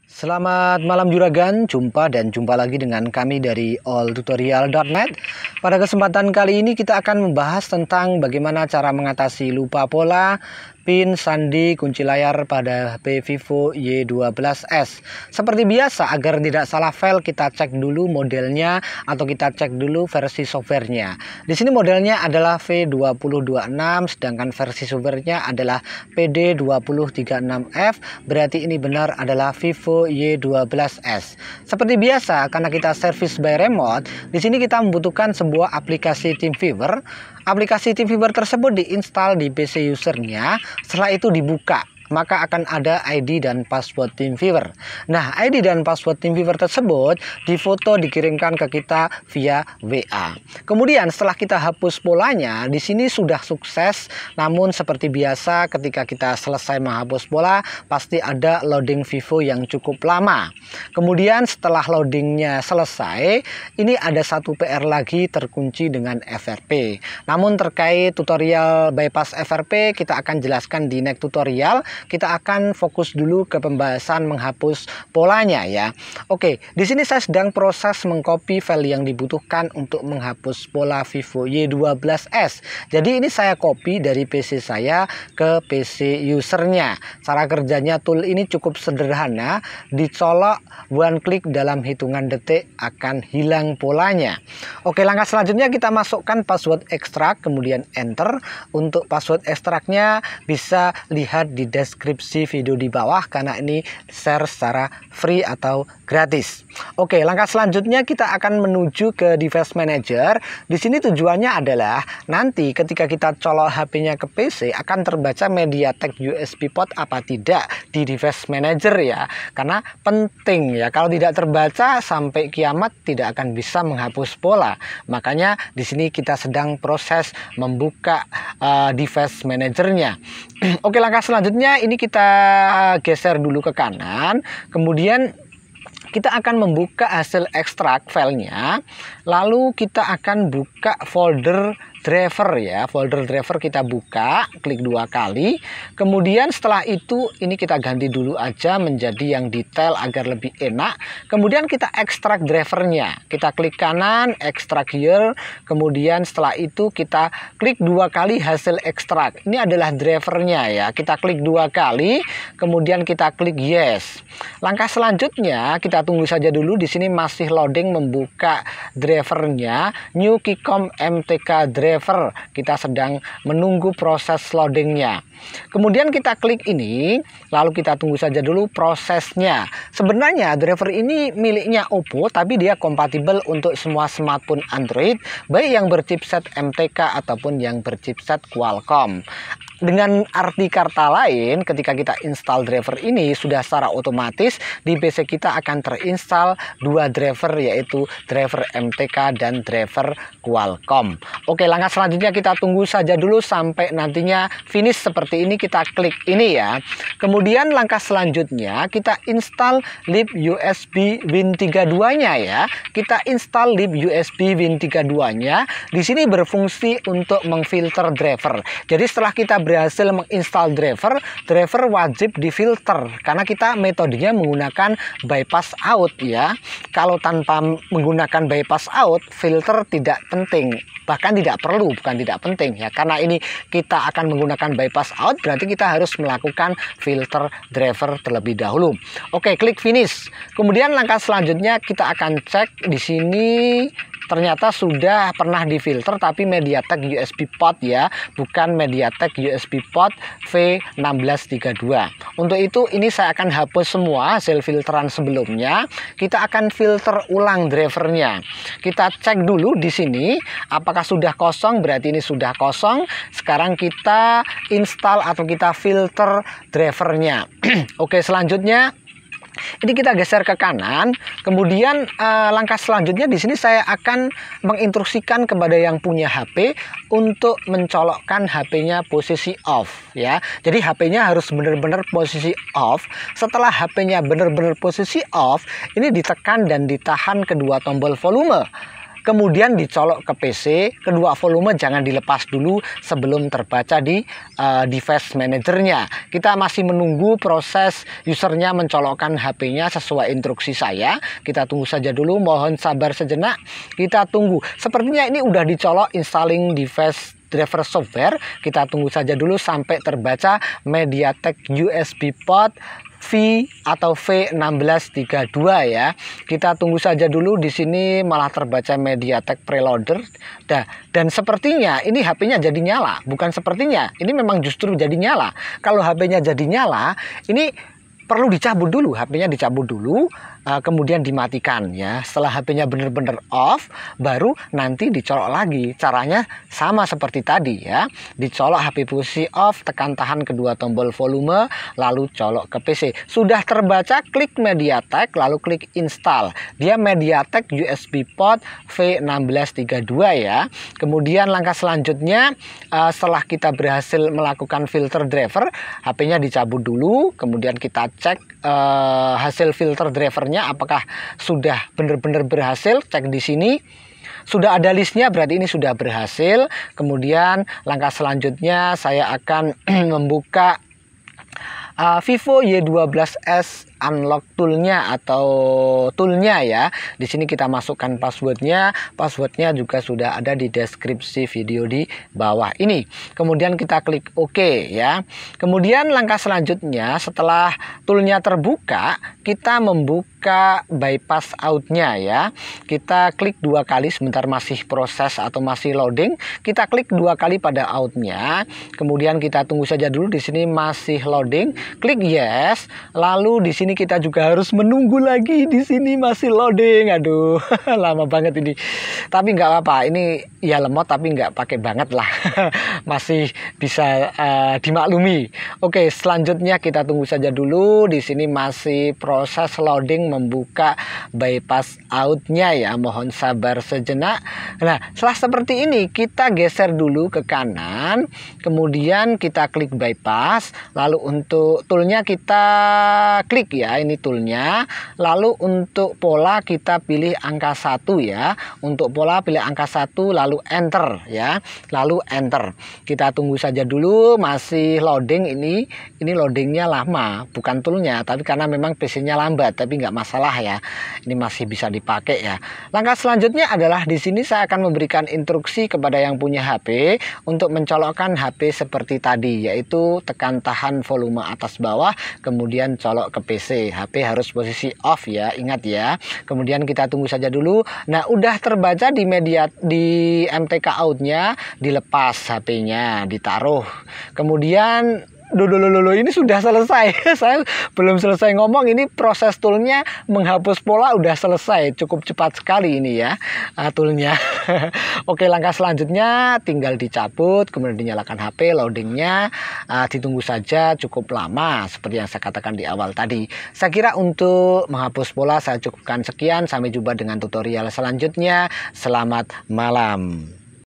Selamat malam juragan, jumpa lagi dengan kami dari alltutorial.net. Pada kesempatan kali ini kita akan membahas tentang bagaimana cara mengatasi lupa pola, PIN, sandi, kunci layar pada HP Vivo Y12s. Seperti biasa, agar tidak salah file kita cek dulu modelnya atau kita cek dulu versi softwarenya. Di sini modelnya adalah V2026, sedangkan versi softwarenya adalah PD2036F. Berarti ini benar adalah Vivo Y12s. Seperti biasa, karena kita service by remote, di sini kita membutuhkan sebuah aplikasi TeamViewer. Aplikasi TeamViewer tersebut diinstal di PC usernya. Setelah itu dibuka, maka akan ada ID dan password TeamViewer. Nah, ID dan password TeamViewer tersebut difoto dikirimkan ke kita via WA. Kemudian setelah kita hapus polanya, di sini sudah sukses. Namun seperti biasa ketika kita selesai menghapus pola, pasti ada loading Vivo yang cukup lama. Kemudian setelah loadingnya selesai, ini ada satu PR lagi terkunci dengan FRP. Namun terkait tutorial bypass FRP, kita akan jelaskan di next tutorial. Kita akan fokus dulu ke pembahasan menghapus polanya ya. Oke, di sini saya sedang proses mengcopy file yang dibutuhkan untuk menghapus pola Vivo Y12s. Jadi ini saya copy dari PC saya ke PC usernya. Cara kerjanya tool ini cukup sederhana, dicolok one click dalam hitungan detik akan hilang polanya. Oke, langkah selanjutnya kita masukkan password ekstrak, kemudian enter. Untuk password ekstraknya bisa lihat di deskripsi video di bawah karena ini share secara free atau gratis. Oke, langkah selanjutnya kita akan menuju ke device manager. Di sini tujuannya adalah nanti ketika kita colok HP-nya ke PC akan terbaca MediaTek USB port apa tidak di device manager ya. Karena penting ya, kalau tidak terbaca sampai kiamat tidak akan bisa menghapus pola. Makanya di sini kita sedang proses membuka device manajernya. Oke, langkah selanjutnya ini kita geser dulu ke kanan, kemudian kita akan membuka hasil ekstrak filenya, lalu kita akan buka folder driver ya. Folder driver kita buka, klik 2 kali. Kemudian setelah itu ini kita ganti dulu aja menjadi yang detail agar lebih enak. Kemudian kita ekstrak drivernya. Kita klik kanan, ekstrak here. Kemudian setelah itu kita klik 2 kali hasil ekstrak. Ini adalah drivernya ya. Kita klik 2 kali, kemudian kita klik yes. Langkah selanjutnya kita tunggu saja dulu. Di sini masih loading membuka drivernya. New Keycom MTK driver. Kita sedang menunggu proses loadingnya. Kemudian kita klik ini, lalu kita tunggu saja dulu prosesnya. Sebenarnya driver ini miliknya Oppo, tapi dia kompatibel untuk semua smartphone Android, baik yang berchipset MTK ataupun yang berchipset Qualcomm. Dengan arti kata lain, ketika kita install driver ini sudah secara otomatis di PC kita akan terinstall 2 driver, yaitu driver MTK dan driver Qualcomm. Oke, langkah selanjutnya kita tunggu saja dulu sampai nantinya finish seperti ini. Kita klik ini ya. Kemudian langkah selanjutnya kita install lib USB Win32-nya ya. Kita install lib USB Win32-nya. Di sini berfungsi untuk mengfilter driver. Jadi setelah kita berhasil menginstal driver wajib difilter karena kita metodenya menggunakan bypass out ya. Kalau tanpa menggunakan bypass out, filter tidak penting, bahkan tidak perlu, bukan tidak penting ya. Karena ini kita akan menggunakan bypass out, berarti kita harus melakukan filter driver terlebih dahulu. Oke, klik finish. Kemudian langkah selanjutnya kita akan cek di sini. Ternyata sudah pernah difilter tapi MediaTek USB port ya, bukan MediaTek USB port V1632. Untuk itu ini saya akan hapus semua hasil filteran sebelumnya. Kita akan filter ulang drivernya. Kita cek dulu di sini apakah sudah kosong, berarti ini sudah kosong. Sekarang kita install atau kita filter drivernya. Oke, selanjutnya ini kita geser ke kanan. Kemudian langkah selanjutnya di sini saya akan menginstruksikan kepada yang punya HP untuk mencolokkan HP-nya posisi off ya. Jadi HP-nya harus benar-benar posisi off. Setelah HP-nya benar-benar posisi off, ini ditekan dan ditahan kedua tombol volume. kemudian dicolok ke PC. Kedua volume jangan dilepas dulu sebelum terbaca di device manajernya. Kita masih menunggu proses usernya mencolokkan HP-nya sesuai instruksi saya. Kita tunggu saja dulu, mohon sabar sejenak. Kita tunggu. Sepertinya ini udah dicolok installing device driver software. Kita tunggu saja dulu sampai terbaca MediaTek USB port V atau V1632 ya. Kita tunggu saja dulu, di sini malah terbaca MediaTek preloader. Dan sepertinya ini HP-nya jadi nyala. Bukan sepertinya, ini memang justru jadi nyala. Kalau HP-nya jadi nyala, ini perlu dicabut dulu, HP-nya dicabut dulu, kemudian dimatikan ya. Setelah HP-nya benar-benar off, baru nanti dicolok lagi. Caranya sama seperti tadi ya. Dicolok HP posisi off, tekan tahan kedua tombol volume, lalu colok ke PC. Sudah terbaca, klik MediaTek, lalu klik install. Dia MediaTek USB port V1632 ya. Kemudian langkah selanjutnya, setelah kita berhasil melakukan filter driver, HP-nya dicabut dulu, kemudian kita cek hasil filter drivernya apakah sudah benar-benar berhasil. Cek di sini sudah ada listnya, berarti ini sudah berhasil. Kemudian langkah selanjutnya saya akan membuka Vivo Y12S unlock toolnya atau toolnya ya. Di sini kita masukkan passwordnya. Passwordnya juga sudah ada di deskripsi video di bawah ini. Kemudian kita klik OK ya. Kemudian langkah selanjutnya setelah toolnya terbuka, kita membuka bypass outnya ya. Kita klik dua kali, sebentar masih proses atau masih loading. Kita klik dua kali pada outnya. Kemudian kita tunggu saja dulu, di sini masih loading. Klik yes. Lalu di sini kita juga harus menunggu lagi, di sini masih loading. Aduh, lama banget ini. Tapi nggak apa-apa, ini ya lemot tapi nggak pakai banget lah. Masih bisa dimaklumi. Oke, selanjutnya kita tunggu saja dulu. Di sini masih proses loading membuka bypass outnya ya. Mohon sabar sejenak. Nah, setelah seperti ini kita geser dulu ke kanan. Kemudian kita klik bypass. Lalu untuk toolnya kita klik ya, ini toolnya. Lalu untuk pola kita pilih angka 1 ya. Untuk pola pilih angka 1 lalu enter ya. Lalu enter. Kita tunggu saja dulu, masih loading ini. Ini loadingnya lama, bukan toolnya, tapi karena memang PC-nya lambat, tapi nggak masalah ya. Ini masih bisa dipakai ya. Langkah selanjutnya adalah di sini saya akan memberikan instruksi kepada yang punya HP untuk mencolokkan HP seperti tadi, yaitu tekan tahan volume atas bawah, kemudian colok ke PC. HP harus posisi off ya, ingat ya. Kemudian kita tunggu saja dulu. Nah, udah terbaca di MTK outnya, dilepas HP-nya, ditaruh. Kemudian dulu ini sudah selesai. Saya belum selesai ngomong, ini proses toolnya menghapus pola udah selesai. Cukup cepat sekali ini ya toolnya. Oke, langkah selanjutnya tinggal dicabut, kemudian dinyalakan HP, loadingnya ditunggu saja, cukup lama seperti yang saya katakan di awal tadi. Saya kira untuk menghapus pola saya cukupkan sekian. Sampai jumpa dengan tutorial selanjutnya. Selamat malam.